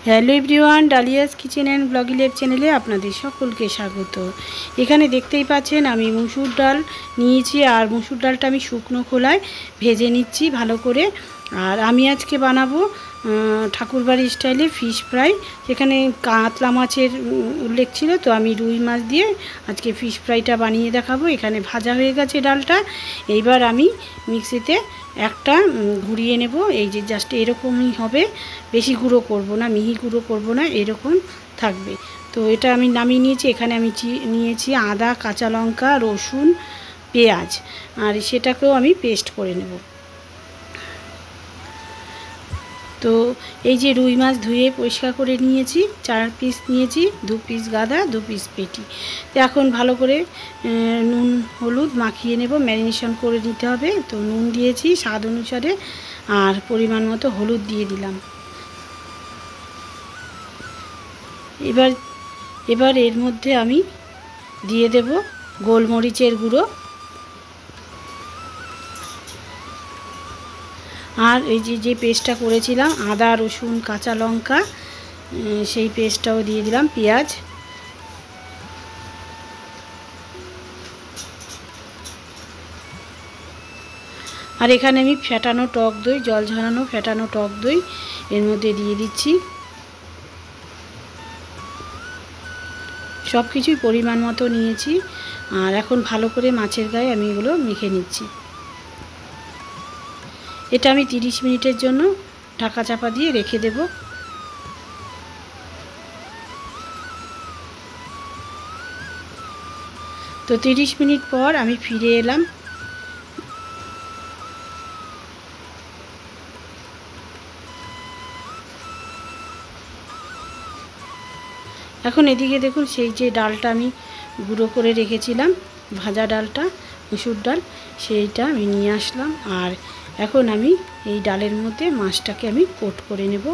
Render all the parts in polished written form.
Hello everyone, Dalia's kitchen and ব্লগিলের চ্যানেলে আপনাদের সকলকে স্বাগত। এখানে দেখতেই পাচ্ছেন আমি মুসুর ডাল নিয়েছি, আর মুসুর ডালটা আমি শুকনো খোলায় ভেজে নিচ্ছি ভালো করে। আর আমি আজকে বানাবো ঠাকুরবাড়ি স্টাইলে ফিশ ফ্রাই। সেখানে কাতলা মাছের উল্লেখ ছিল, তো আমি রুই মাছ দিয়ে আজকে ফিশ ফ্রাইটা বানিয়ে দেখাবো। এখানে ভাজা হয়ে গেছে ডালটা। এইবার আমি মিক্সিতে একটা ঘুরিয়ে নেব। এই যে জাস্ট এরকমই হবে, বেশি গুঁড়ো করব না, মিহি গুঁড়ো করব না, এরকম থাকবে। তো এটা আমি নামিয়ে নিয়েছি। এখানে আমি নিয়েছি আদা, কাঁচা লঙ্কা, রসুন, পেঁয়াজ, আর সেটাকেও আমি পেস্ট করে নেব। তো এই যে রুই মাছ ধুয়ে পরিষ্কার করে নিয়েছি, 4 পিস নিয়েছি, 2 পিস গাদা, 2 পিস পেটি। তো এখন ভালো করে নুন হলুদ মাখিয়ে নেব, ম্যারিনেশন করে নিতে হবে। তো নুন দিয়েছি স্বাদ অনুসারে, আর পরিমাণ মতো হলুদ দিয়ে দিলাম। এবার এর মধ্যে আমি দিয়ে দেব গোলমরিচের গুঁড়ো, আর এই যে পেস্টটা করেছিলাম আদা, রসুন, কাঁচা লঙ্কা, সেই পেস্টটাও দিয়ে দিলাম, পেঁয়াজ। আর এখানে আমি ফেটানো টক দই, জল ঝরানো ফেটানো টক দই এর মধ্যে দিয়ে দিচ্ছি। সব কিছুই পরিমাণ মতো নিয়েছি। আর এখন ভালো করে মাছের গায়ে আমি এগুলো মেখে নিচ্ছি। এটা আমি 30 মিনিটের জন্য ঢাকা চাপা দিয়ে রেখে দেব। তো 30 মিনিট পর আমি ফিরে এলাম। এখন এদিকে দেখুন, সেই যে ডালটা আমি গুঁড়ো করে রেখেছিলাম, ভাজা ডালটা, মুসুর ডাল, সেইটা আমি নিয়ে আসলাম। আর এখন আমি এই ডালের মধ্যে মাছটাকে আমি কোট করে নেব।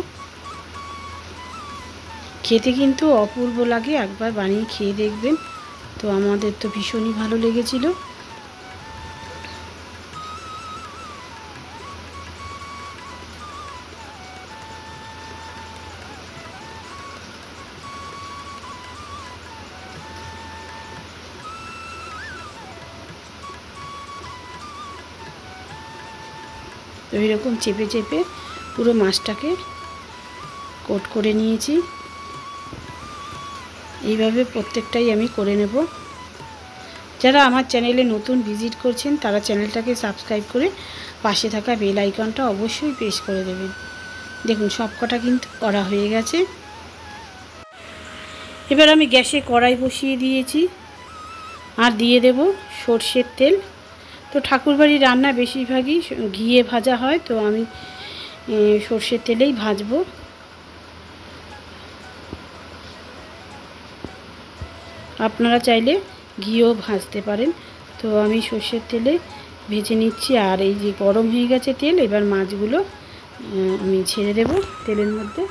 খেতে কিন্তু অপূর্ব লাগে, একবার বানিয়ে খেয়ে দেখবেন। তো আমাদের তো ভীষণই ভালো লেগেছিল। তো এইরকম চেপে চেপে পুরো মাছটাকে কোট করে নিয়েছি। এইভাবে প্রত্যেকটাই আমি করে নেব। যারা আমার চ্যানেলে নতুন ভিজিট করছেন তারা চ্যানেলটাকে সাবস্ক্রাইব করে পাশে থাকা বেল আইকনটা অবশ্যই প্রেস করে দেবেন। দেখুন সবকটা কিন্তু করা হয়ে গেছে। এবার আমি গ্যাসে কড়াই বসিয়ে দিয়েছি, আর দিয়ে দেব সর্ষের তেল। তো ঠাকুরবাড়ির রান্না বেশিরভাগই ঘিয়ে ভাজা হয়, তো আমি সর্ষের তেলেই ভাজবো। আপনারা চাইলে ঘিও ভাজতে পারেন। তো আমি সর্ষের তেলে ভেজে নিচ্ছি। আর এই যে গরম হয়ে গেছে তেল, এবার মাছগুলো আমি ছেড়ে দেব তেলের মধ্যে।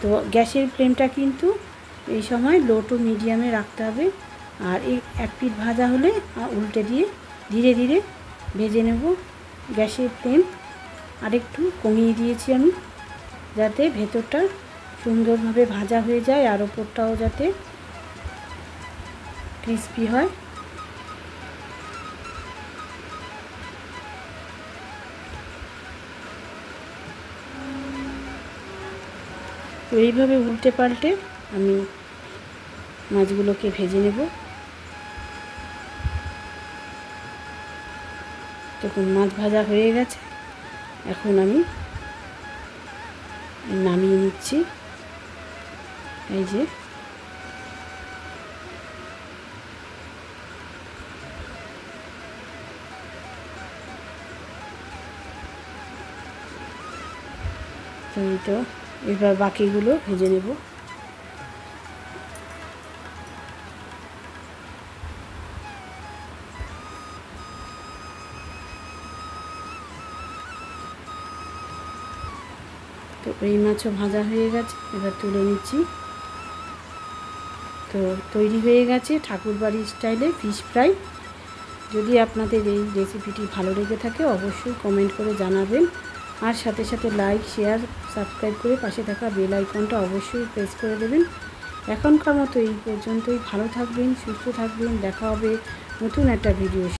তো গ্যাসের ফ্লেমটা কিন্তু এই সময় লো টু মিডিয়ামে রাখতে হবে। আর এই এক পিঠ ভাজা হলে উল্টে দিয়ে ধীরে ধীরে ভেজে নেব। গ্যাসের ফ্লেম আরেকটু কমিয়ে দিয়েছি আমি, যাতে ভেতরটা সুন্দরভাবে ভাজা হয়ে যায় আর ওপরটাও যাতে ক্রিস্পি হয়। তো এইভাবে উল্টে পাল্টে আমি মাছগুলোকে ভেজে নেব। দেখুন মাছ ভাজা হয়ে গেছে। এখন আমি নামিয়ে নিচ্ছি। এই যে তো এবার বাকিগুলো ভেজে নেব। তো এই মাছও ভাজা হয়ে গেছে, এবার তুলে নিচ্ছি। তো তৈরি হয়ে গেছে ঠাকুরবাড়ি স্টাইলে ফিশ ফ্রাই। যদি আপনাদের এই রেসিপিটি ভালো লেগে থাকে অবশ্যই কমেন্ট করে জানাবেন। আর সাথে সাথে লাইক, শেয়ার, সাবস্ক্রাইব করে পাশে থাকা বেল আইকনটা অবশ্যই প্রেস করে দেবেন। এখনকার মতো এই পর্যন্তই। ভালো থাকবেন, সুস্থ থাকবেন। দেখা হবে নতুন একটা ভিডিও।